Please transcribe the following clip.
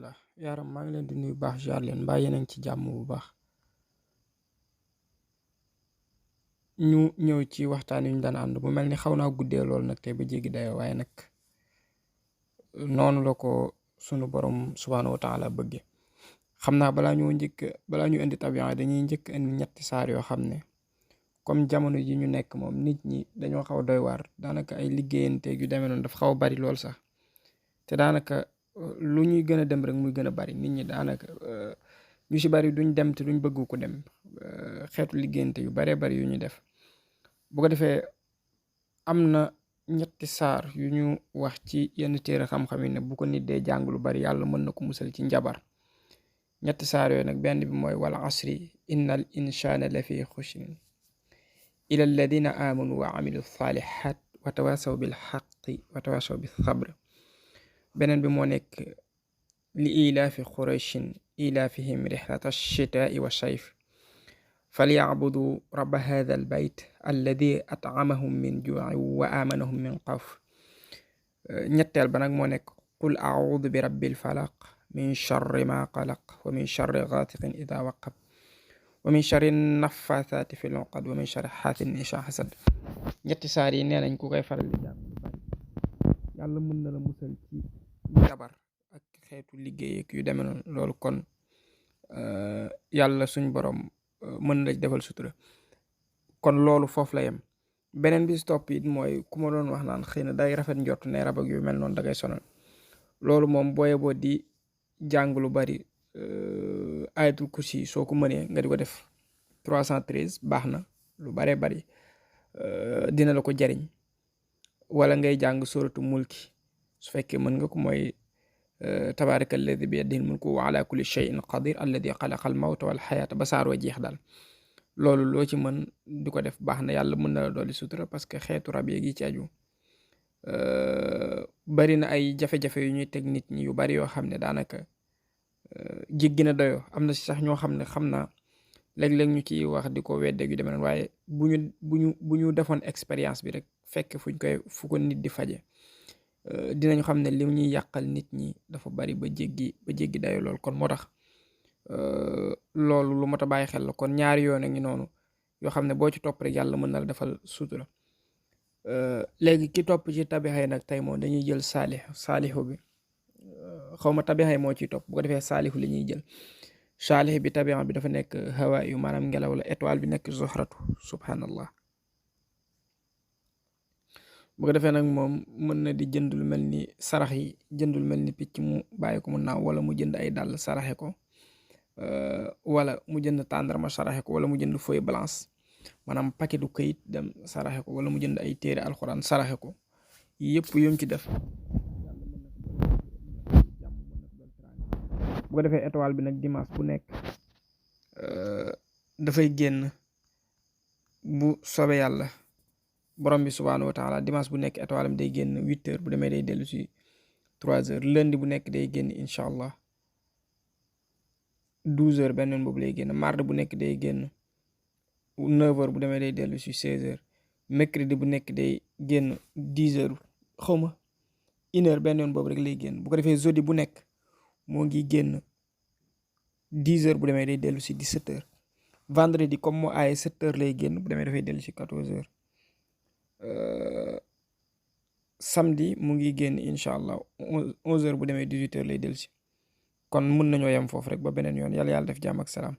rahmatullah yaaram maa ngi leen di nuyu baax jaar leen mbaa yéen a ngi ci jàmm bu baax. ñu ñëw ci waxtaan wi ñu daan ànd mu mel ni xaw naa guddee lool nag tey ba jéggi dayoo waaye nag noonu la ko sunu borom subhaanahu wa taala bëgge xam naa balaa ñu indi tabian dañuy njëkk indi ñetti saar yoo xam ne comme jamono ji ñu nekk moom nit ñi dañoo xaw a doy waar daanaka ay liggéeyanteeg yu demee noonu dafa xaw a bari lool sax te daanaka lu ñuy gën a dem rek muy gën a bari nit ñi daanaka ñu ci bari duñ dem te duñ bëgg ko dem xeetu liggéeyante yu baree bari yu ñu def bu ko defee am na ñetti saar yu ñu wax ci yenn téere xam-xam yi ne bu ko nit dee jàng lu bari yàlla mën na ko musal ci njabar ñetti saar yooyu nag benn bi mooy wal asri innal insana la fi xusrin ila alladina amanu wa amilu salihat wa tawasaw bil xaqi wa tawasaw bis sabr beneen bi moo nekk li ilaafi qurayshin ilaafihim rixlata alchitaai wa sayf falyacbudu rabba hada albayt alladi atcamahum min juucin wa aamanahum min xawf ñetteel ba nag moo nekk qul acuudu bi rabbi alfalaq min charri ma qalaq wa min charri gaasiqin ida waqab wa min charri naffaathaati fi luqad wa min charri xaasidin idaa xasad ñetti saar yi nee nañ ku koy faral di jàng lu bari yàlla mën na la musal ci jabar ak xeetu liggéey ak yu demee noonu loolu kon yàlla suñ borom mën na la defal sutura kon loolu foofu la yem beneen bi si topp it mooy ku ma doon wax naan xëy na day rafet njort ne rab ak yu mel noonu da ngay sonal loolu moom booye boo di jàng lu bari ayatul kursi soo ko mënee nga di ko def 313 baax na lu baree bari dina la ko jariñ wala ngay jàng suratu mulki su fekkee mën nga ko mooy tabaraka alladi bi yadihi mulku wa ala kulli shay'in qadir alladi xalaqa al mawta wal xayaata ba saar wa jeex daal loolu loo ci mën di ko def baax na yàlla mën na la dolli sutura parce que xeetu rab yeeg yi ci aju bari na ay jafe-jafe yu ñuy teg nit ñi yu bari yoo xam ne daanaka jéggi na doyoo am na si sax ñoo xam ne xam naa léeg-léeg ñu ciy wax di ko weddeeg yu demee noonu waaye bu ñu defoon expérience bi rek fekk fu ko nit di faje dinañu xam ne li ñuy yàqal nit ñi dafa bari ba jéggi dayo lool kon moo tax loolu lu mot a bàyyi xel la kon ñaari yoon a ngi noonu yoo xam ne boo ci topp rek yàlla mën na la defal sutura léegi ki topp ci tabixay nag tey moom dañuy jël saalixu bi xawma tabixay moo ciy topp bu ko defee saalixu li ñuy jël saalix bi tabixa bi dafa nekk hawa yu maanaam ngelaw la étoile bi nekk zuhratu subhanallah bu ko defee nag moom mën na di jënd lu mel ni sarax yi jënd lu mel ni picc mu bàyyi ko mu naaw wala mu jënd ay dàll saraxe ko wala mu jënd tàndarma saraxe ko wala mu jënd feuille blanche maanaam paquetu këyit dem saraxe ko wala mu jënd ay téere alxuraan saraxe ko yëpp yum ci def bu ko defee étoile bi nag dimanche bu nekk dafay génn bu sobe yàlla borom bi subhaanahu wa taala dimanche bu nekk étoile am day génn 8h bu demee day dellu si 3h lundi bu nekk day génn incha allah 12h benn yoon boobu lay génn mardi bu nekk day génn 9h bu demee day dellu si 16h mercredi bu nekk day génn 10h xawma 1h benn yoon boobu rek lay génn bu ko defee jeudi bu nekk moo ngi génn 10h bu demee day dellu si 17h vendredi comme moo aaye 7h lay génn bu demee dafay dellu si 14h. Samedi mu ngi génn incha allah 11h bu demee 18h lay dellu si kon mun nañoo yem foofu rek ba beneen yoon yàlla def jàmm ak salaam.